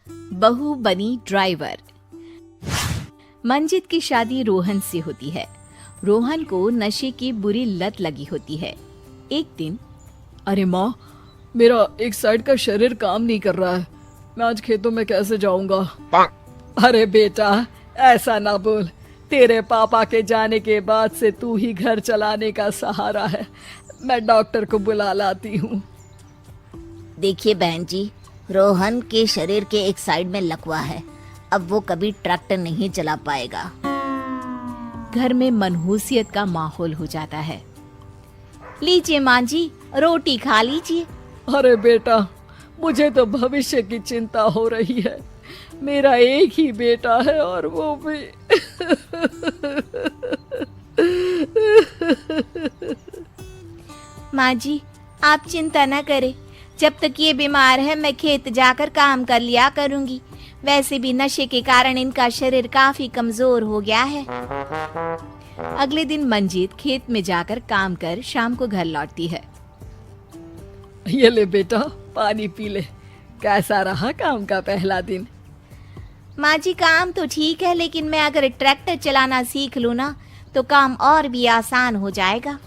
बहू बनी ड्राइवर। मंजित की शादी रोहन से होती है। रोहन को नशे की बुरी लत लगी होती है। एक दिन, अरे माँ, मेरा एक साइड का शरीर काम नहीं कर रहा है। मैं आज खेतों में कैसे जाऊंगा? अरे बेटा, ऐसा ना बोल। तेरे पापा के जाने के बाद से तू ही घर चलाने का सहारा है। मैं डॉक्टर को बुला लाती हूँ। देखिए बहन जी, रोहन के शरीर के एक साइड में लकवा है। अब वो कभी ट्रैक्टर नहीं चला पाएगा। घर में मनहूसियत का माहौल हो जाता है। लीजिए माँ जी, रोटी खा लीजिए। अरे बेटा, मुझे तो भविष्य की चिंता हो रही है। मेरा एक ही बेटा है और वो भी माँ जी, आप चिंता न करें। जब तक ये बीमार है मैं खेत जाकर काम कर लिया करूंगी। वैसे भी नशे के कारण इनका शरीर काफी कमजोर हो गया है। अगले दिन मंजीत खेत में जाकर काम कर शाम को घर लौटती है। ये ले बेटा, पानी पी ले। कैसा रहा काम का पहला दिन? माँ जी, काम तो ठीक है, लेकिन मैं अगर ट्रैक्टर चलाना सीख लूँ ना तो काम और भी आसान हो जाएगा।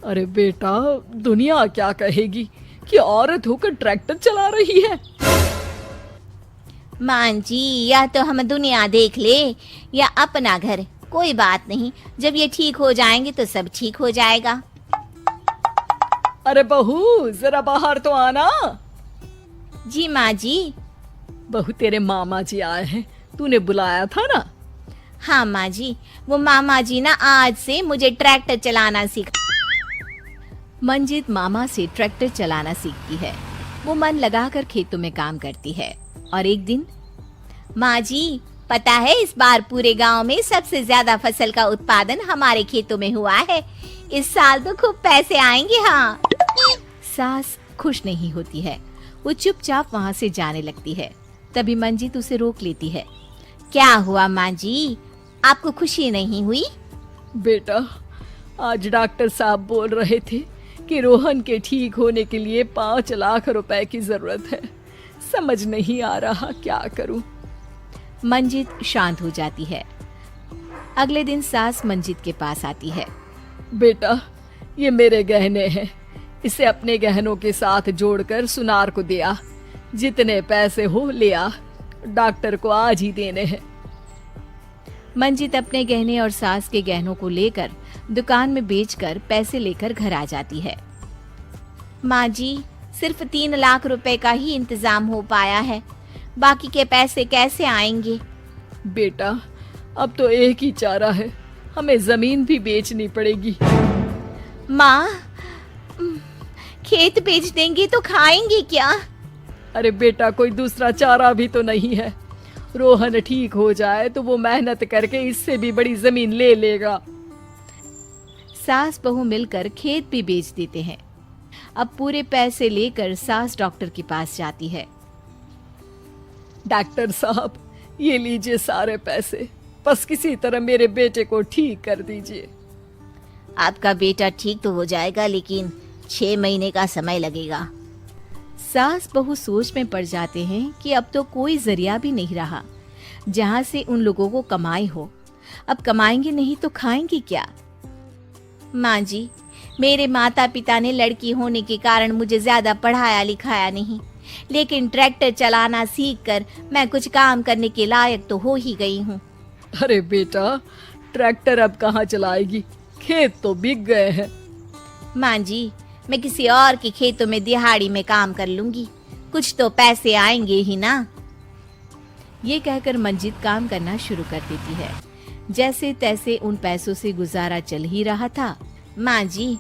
अरे बेटा, दुनिया क्या कहेगी कि औरत होकर ट्रैक्टर चला रही है। माँ जी, या तो हम दुनिया देख ले या अपना घर, कोई बात नहीं। जब ये ठीक हो जाएंगे तो सब ठीक हो जाएगा। अरे बहू, जरा बाहर तो आना। जी माँ जी। बहू, तेरे मामा जी आए हैं, तूने बुलाया था ना? हाँ माँ जी, वो मामा जी ना आज से मुझे ट्रैक्टर चलाना सीखा। मंजित मामा से ट्रैक्टर चलाना सीखती है। वो मन लगाकर खेतों में काम करती है। और एक दिन, माँ जी, पता है इस बार पूरे गांव में सबसे ज्यादा फसल का उत्पादन हमारे खेतों में हुआ है। इस साल तो खूब पैसे आएंगे। हाँ। सास खुश नहीं होती है। वो चुपचाप वहाँ से जाने लगती है। तभी मंजित उसे रोक लेती है। क्या हुआ माँ जी, आपको खुशी नहीं हुई? बेटा, आज डॉक्टर साहब बोल रहे थे कि रोहन के ठीक होने के लिए 5 लाख रुपए की जरूरत है। समझ नहीं आ रहा क्या करूं। मंजित शांत हो जाती है। अगले दिन सास मंजित के पास आती है। बेटा, ये मेरे गहने हैं। इसे अपने गहनों के साथ जोड़कर सुनार को दे आ। जितने पैसे हो ले आ। डॉक्टर को आज ही देने हैं। मंजित अपने गहने और सास के गहनों को लेकर दुकान में बेचकर पैसे लेकर घर आ जाती है। माँ जी, सिर्फ 3 लाख रुपए का ही इंतजाम हो पाया है। बाकी के पैसे कैसे आएंगे? बेटा, अब तो एक ही चारा है, हमें जमीन भी बेचनी पड़ेगी। माँ, खेत बेच देंगे तो खाएंगे क्या? अरे बेटा, कोई दूसरा चारा भी तो नहीं है। रोहन ठीक हो जाए तो वो मेहनत करके इससे भी बड़ी जमीन ले लेगा। सास बहू मिलकर खेत भी बेच देते हैं। अब पूरे पैसे लेकर सास डॉक्टर के पास जाती है। डॉक्टर साहब, ये लीजिए सारे पैसे। बस किसी तरह मेरे बेटे को ठीक कर दीजिए। आपका बेटा ठीक तो हो जाएगा, लेकिन 6 महीने का समय लगेगा। सास बहू सोच में पड़ जाते हैं कि अब तो कोई जरिया भी नहीं रहा जहाँ से उन लोगों को कमाई हो। अब कमाएंगे नहीं तो खाएंगे क्या? माँ जी, मेरे माता पिता ने लड़की होने के कारण मुझे ज्यादा पढ़ाया लिखाया नहीं, लेकिन ट्रैक्टर चलाना सीखकर मैं कुछ काम करने के लायक तो हो ही गई हूँ। अरे बेटा, ट्रैक्टर अब कहाँ चलाएगी? खेत तो बिक गए हैं। माँ जी, मैं किसी और के खेतों में दिहाड़ी में काम कर लूंगी, कुछ तो पैसे आएंगे ही ना। ये कहकर मंजित काम करना शुरू कर देती है। जैसे तैसे उन पैसों से गुजारा चल ही रहा था। माँ जी,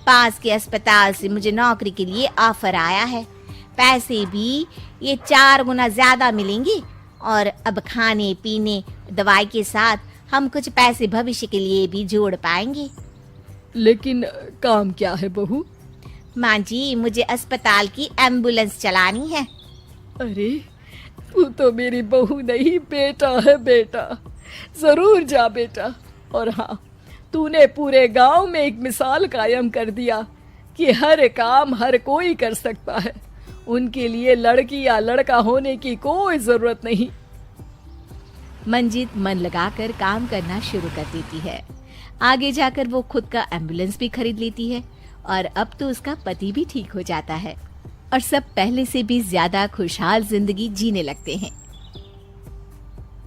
पास के अस्पताल से मुझे नौकरी के लिए ऑफर आया है। पैसे भी ये 4 गुना ज्यादा मिलेंगे और अब खाने पीने दवाई के साथ हम कुछ पैसे भविष्य के लिए भी जोड़ पाएंगे। लेकिन काम क्या है बहू? माँ जी, मुझे अस्पताल की एम्बुलेंस चलानी है। अरे, तू तो मेरी बहू नहीं, बेटा है बेटा। जरूर जा बेटा। और हाँ, तूने पूरे गांव में एक मिसाल कायम कर दिया कि हर काम हर कोई कर सकता है। उनके लिए लड़की या लड़का होने की कोई जरूरत नहीं। मंजित मन लगाकर काम करना शुरू कर देती है। आगे जाकर वो खुद का एम्बुलेंस भी खरीद लेती है और अब तो उसका पति भी ठीक हो जाता है और सब पहले से भी ज्यादा खुशहाल जिंदगी जीने लगते हैं।